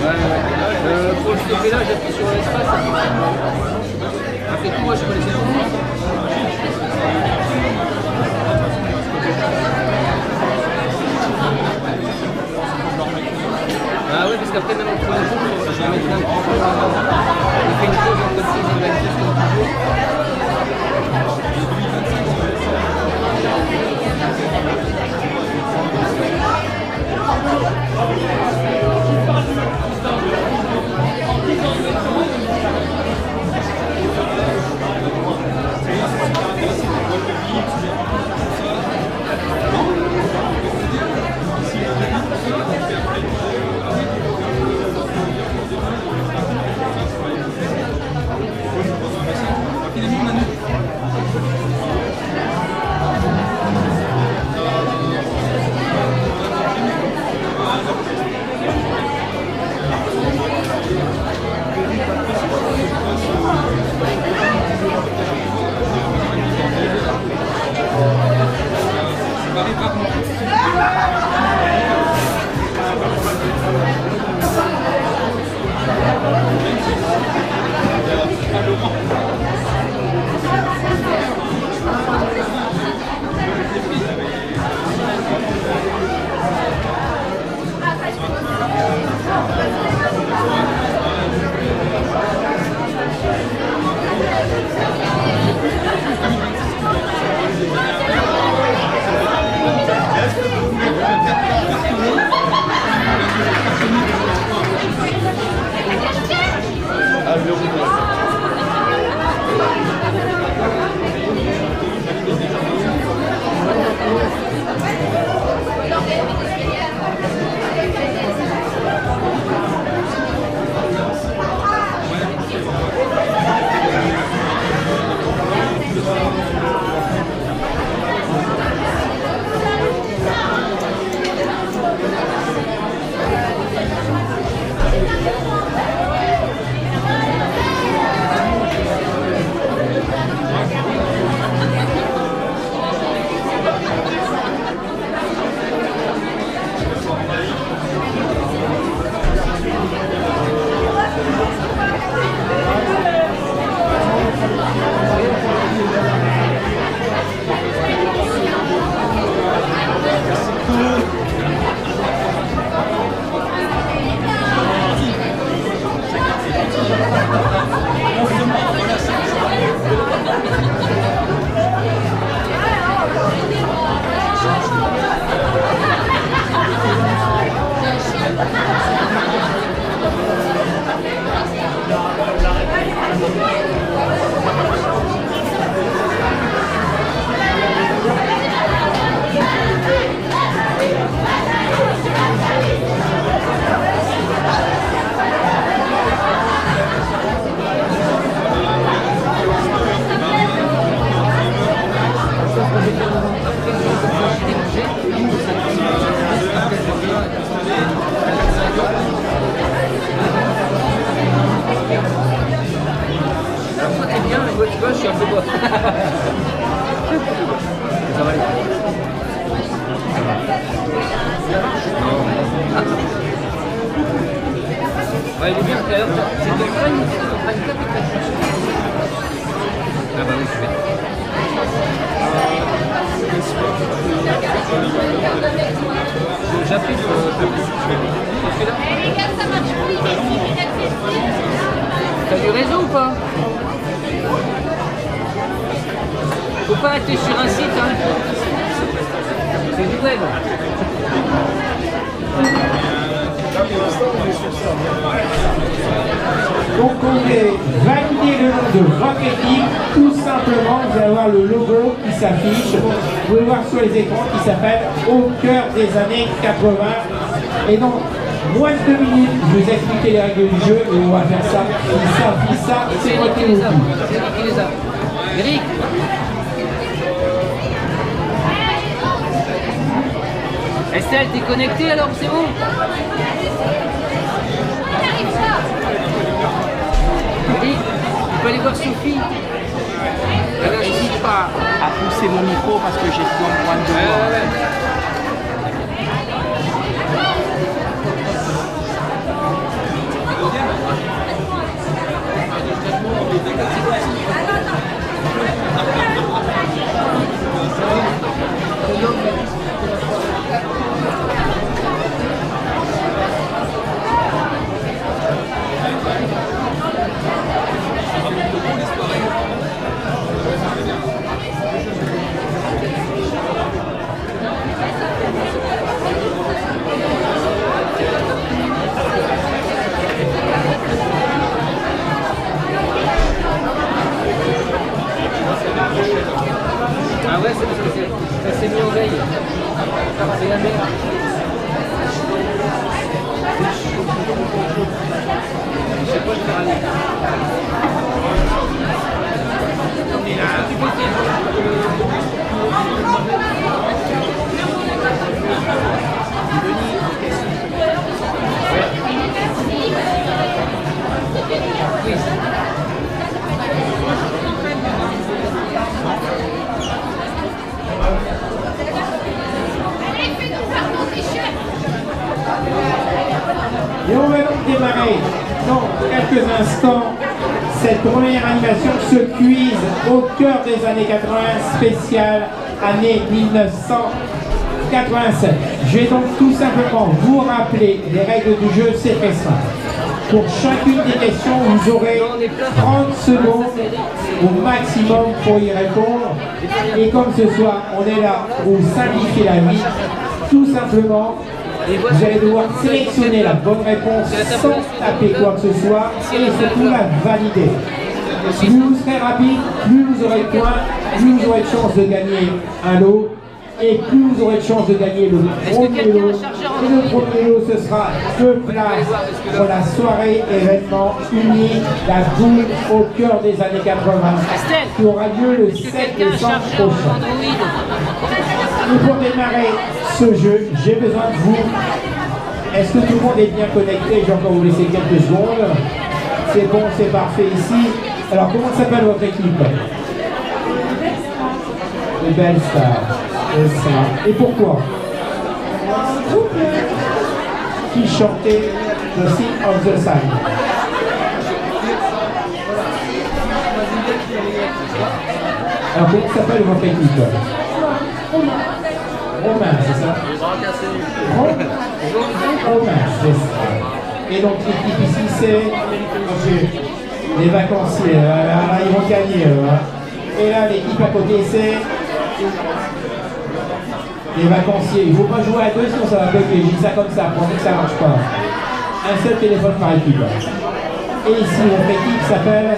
Pour le stopper là, j'appuie sur l'espace. Après tout, moi je connaissais tout. Ah oui, parce qu'après, même entre les jours, je vais mettre un petit peu. On fait une pause entre 6 et 26 comme toujours. Ouais, il est bien, d'ailleurs, c'est de Ukraine, c'est de Ukraine 4 ou 4. Ah bah oui, super. J'appuie sur celui-là. Les gars, ça marche plus. T'as du réseau ou pas? Faut pas rester sur un site, hein. C'est du web. Donc on voulait valider le nom de Rocketing, tout simplement vous allez voir le logo qui s'affiche, vous pouvez voir sur les écrans qui s'appelle Au cœur des années 80. Et donc moins de 2 minutes, je vous explique les règles du jeu et on va faire ça, ça, c'est moi qui les a. C'est moi qui les a. Eric. Estelle, t'es connectée alors, c'est bon? Eric, tu peux aller voir Sophie. N'hésite pas à pousser mon micro parce que j'ai besoin de voix. Et on va donc démarrer dans quelques instants cette première animation, ce quiz au cœur des années 80, spéciale année 1987. Je vais donc tout simplement vous rappeler les règles du jeu, c'est très simple. Pour chacune des questions, vous aurez 30 secondes au maximum pour y répondre. Et comme ce soir, on est là pour simplifier la vie, tout simplement, vous allez devoir sélectionner la bonne réponse sans taper quoi que ce soit et surtout la valider. Plus vous serez rapide, plus vous aurez de points, plus vous aurez de chance de gagner un lot. Et plus vous aurez de chance de gagner le premier lot. Et le premier lot, ce sera 2 places pour la soirée événement unique, la boule au cœur des années 80, qui aura lieu le 7 décembre prochain. Et pour démarrer ce jeu, j'ai besoin de vous. Est-ce que tout le monde est bien connecté? Je vais encore vous laisser quelques secondes. C'est bon, c'est parfait ici. Alors, comment s'appelle votre équipe? Les Belles Stars. Et pourquoi? Qui chantait The Sea of the Sun? Alors, comment s'appelle votre équipe? Romain, c'est ça? Romain, c'est ça. Et donc, l'équipe ici, c'est les vacanciers. Là, ils vont gagner. Et là, l'équipe à côté, c'est les vacanciers. Il ne faut pas jouer à deux, sinon ça va bloquer. Je dis ça comme ça, pour que ça ne marche pas. Un seul téléphone par équipe. Et ici, votre équipe s'appelle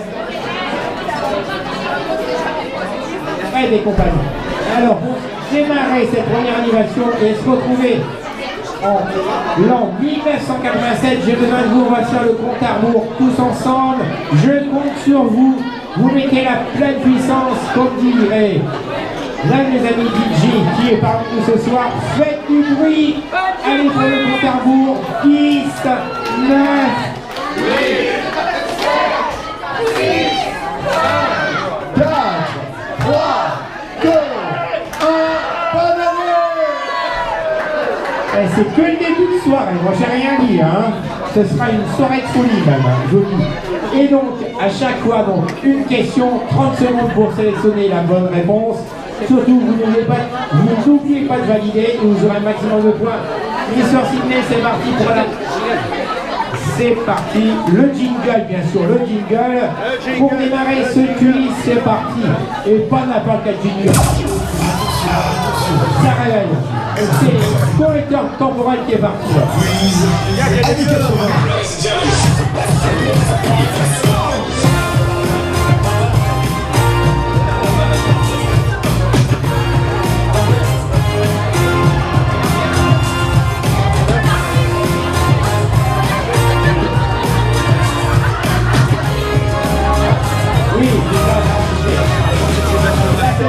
Fred et compagnie. Alors, pour démarrer cette première animation et se retrouver en l'an 1987, j'ai besoin de vous. On va faire le compte à rebours tous ensemble. Je compte sur vous. Vous mettez la pleine puissance, comme dirait l'un des amis DJ qui est parmi nous ce soir. Faites du bruit. Allez pour le compte à rebours. 10, 9, 8, 7, 6, 5, 4, 3, 2, 1. Bonne année. C'est que le début de soirée. Moi, j'ai rien dit. Hein. Ce sera une soirée de folie même, je vous dis. Et donc, à chaque fois, donc, une question, 30 secondes pour sélectionner la bonne réponse. Surtout, vous n'oubliez pas de valider et vous aurez un maximum de points. Mister Sydney, c'est parti pour la... C'est parti. Le jingle, bien sûr, le jingle. Pour démarrer ce quiz, c'est parti. Et pas n'importe quel jingle. Ça réveille. C'est le collecteur temporel qui est parti. Oui, c'est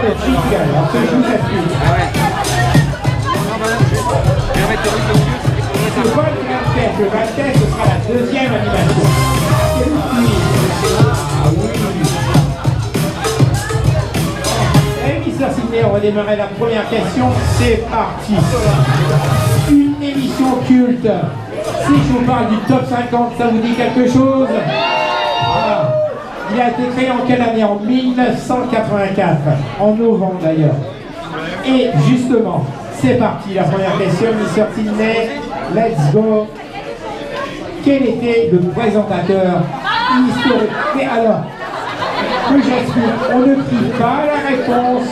le jingle. Alors, ce que je vous explique. C'est pas le 27, le 27 ce sera la deuxième animation. C'est le quiz. Ah oui. Et Mister Sydney, on va démarrer la première question. C'est parti. Une émission culte. Si je vous parle du top 50, ça vous dit quelque chose? Voilà. Il a été créé en quelle année? En 1984. En novembre d'ailleurs. Et justement, c'est parti, la première question, Mister Sydney, let's go. Quel était le présentateur historique? Mais alors, que j'explique, on ne crie pas la réponse,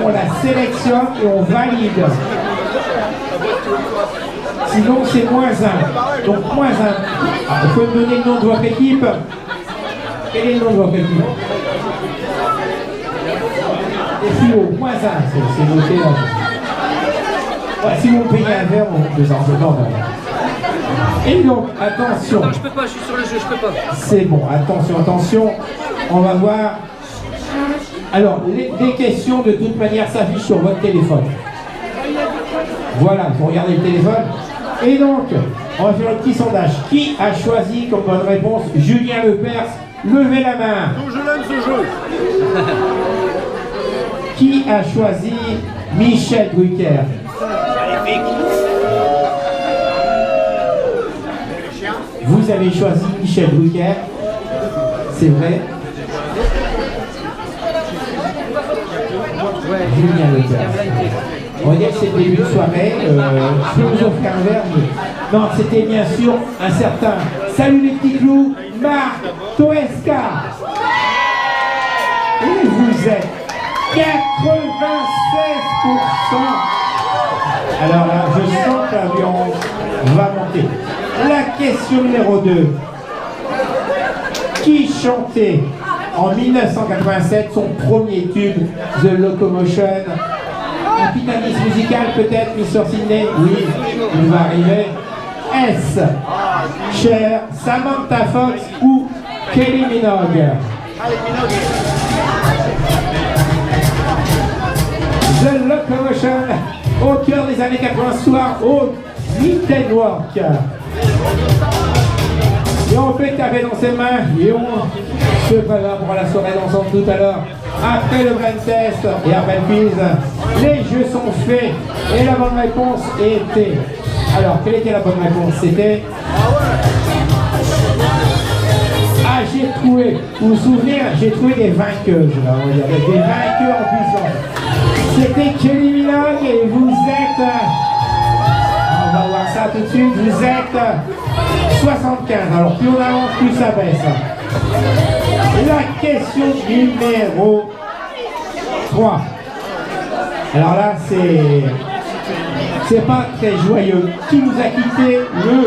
on la sélectionne et on valide. Sinon, c'est -1. Donc, -1. Il faut me donner le nom de votre équipe. Quel est le nom de votre équipe? Et puis au -1, c'est noté. Ouais, si vous me payez un verre, on peut s'en entendre. Et donc, attention. Non, je peux pas, je suis sur le jeu, je peux pas. C'est bon, attention, attention. On va voir. Alors, les questions de toute manière s'affichent sur votre téléphone. Voilà, il faut regarder le téléphone. Et donc, on va faire un petit sondage. Qui a choisi comme bonne réponse Julien Lepers? Levez la main. Je l'aime ce jeu. Qui a choisi Michel Drucker? Vous avez choisi Michel Drucker, c'est vrai. Julien Leclerc. On va dire que c'est le début de soirée. Je peux vous offrir un verre. Non, c'était bien sûr un certain. Salut les petits clous, Marc Toesca. Et vous êtes 96%. Alors là, je sens que l'avion va monter. La question numéro 2. Qui chantait en 1987 son premier tube, The Locomotion? Un pitaniste musical peut-être, Mr. Sydney? Oui, il va arriver. S. Cher, Samantha Fox ou Kelly Minogue? The Locomotion, au cœur des années 80, soir au Network. Et on peut taper dans ses mains et on se prépare pour la soirée dansante tout à l'heure. Après le blind test et après le quiz, les jeux sont faits et la bonne réponse était... Alors, quelle était la bonne réponse? C'était... Ah, j'ai trouvé, vous vous souvenez, j'ai trouvé des vainqueuses, là, on va dire, des vainqueurs en puissance. C'était Kelly Minogue et vous êtes... On va voir ça tout de suite, vous êtes 75, alors plus on avance, plus ça baisse. La question numéro 3. Alors là, c'est pas très joyeux. Qui nous a quitté le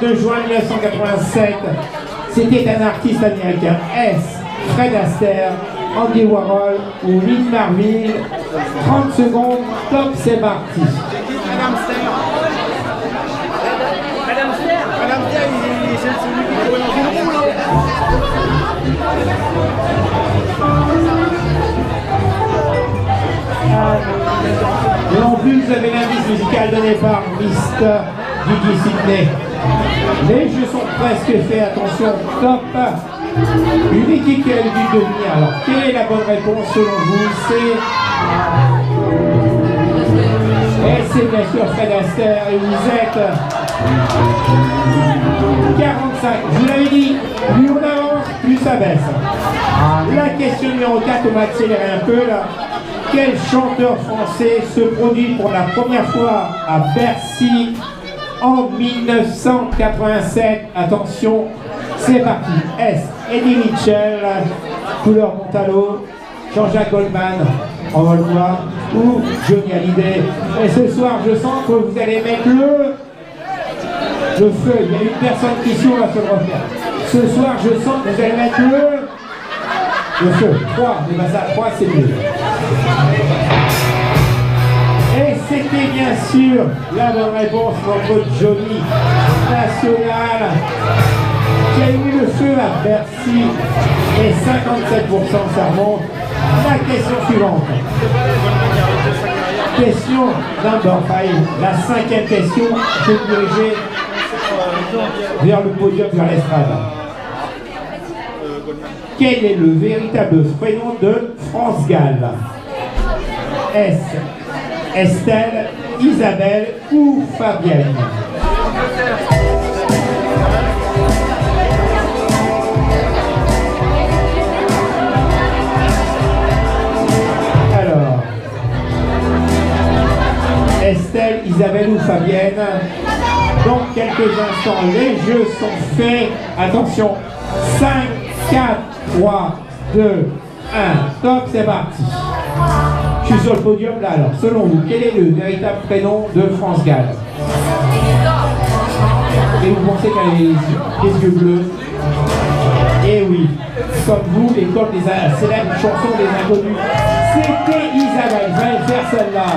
22 juin 1987? C'était un artiste américain. S. Fred Astaire, Andy Warhol ou Lynn Marville. 30 secondes, top, c'est parti. Madame Ster, c'est celui qui pourrait dans une roue, là. Et en plus, vous avez l'indice musical donné par Mr. Gigi Sydney. Les jeux sont presque faits, attention, top. Une équipe qui a le but de venir. Alors, quelle est la bonne réponse selon vous? Et c'est bien sûr Fred Astaire et vous êtes 45. Je vous l'avais dit, plus on avance, plus ça baisse. La question numéro 4, on va accélérer un peu là. Quel chanteur français se produit pour la première fois à Bercy en 1987? Attention, c'est parti. S. Eddie Mitchell, couleur Montalo, Jean-Jacques Goldman, on va le voir, ou Johnny Hallyday. Et ce soir, je sens que vous allez mettre le feu. Il y a une personne qui s'ouvre à se le refaire. Ce soir, je sens que vous allez mettre le feu. 3, mais ben ça, 3 c'est mieux. Et c'était bien sûr la bonne réponse pour votre Johnny National qui a eu le feu à Bercy et 57% ça remonte. La question suivante. Question number 5. La 5e question, je vais me diriger vers le podium, vers l'estrade. Quel est le véritable prénom de France Gall? S. Estelle, Isabelle ou Fabienne? Alors, Estelle, Isabelle ou Fabienne? Dans quelques instants, les jeux sont faits. Attention, 5, 4, 3, 2, 1. Top, c'est parti. Je suis sur le podium là. Alors, selon vous, quel est le véritable prénom de France Gall? Et vous pensez qu'elle a les yeux bleus? Eh oui, comme vous, et comme les célèbres chansons des inconnus. C'était Isabelle. Je vais faire celle-là.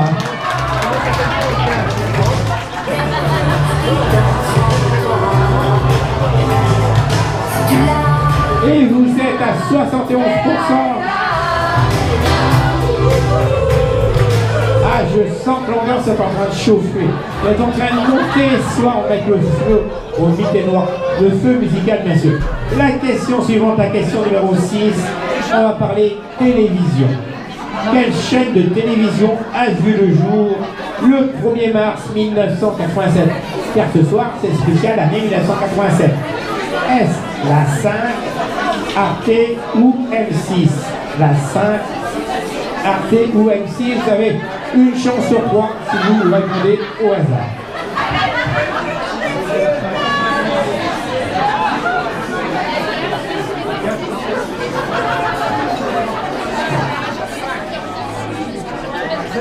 Et vous êtes à 71%. Ah, je sens que l'ambiance est en train de chauffer. Vous êtes en train de monter, soit on met le feu au mythe noir. Le feu musical, bien sûr. La question suivante, la question numéro 6. On va parler télévision. Quelle chaîne de télévision a vu le jour le 1er mars 1987? Car ce soir, c'est spécial année 1987. Est-ce la 5, Arte ou M6? La 5, Arte ou M6, vous avez une chance sur 3 si vous répondez au hasard.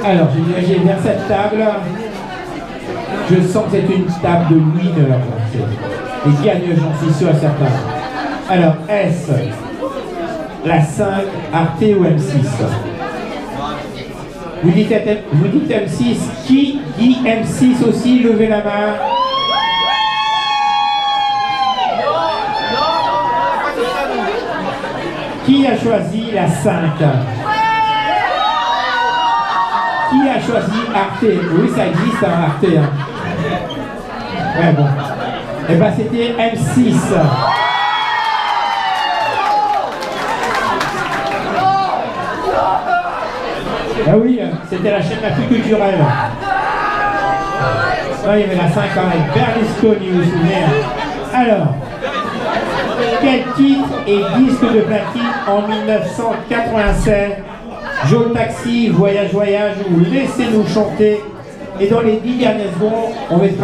Alors, je vais diriger vers cette table. Je sens que c'est une table de winner. Les gagneux, j'en suis sûr et certain. Alors, est-ce la 5, Arte ou M6? Vous dites M6. Qui dit M6 aussi? Levez la main. Qui a choisi la 5? Qui a choisi Arte? Oui, ça existe, hein, Arte. Hein. Ouais, bon. Eh bien, c'était M6. Ah oui, c'était la chaîne la plus culturelle. Non, il y avait la 5 quand même. Berlusconi, vous vous souvenez. Alors, quel titre est disque de platine en 1987? Joe Taxi, Voyage, Voyage ou Laissez-nous chanter. Et dans les 10 dernières secondes, on va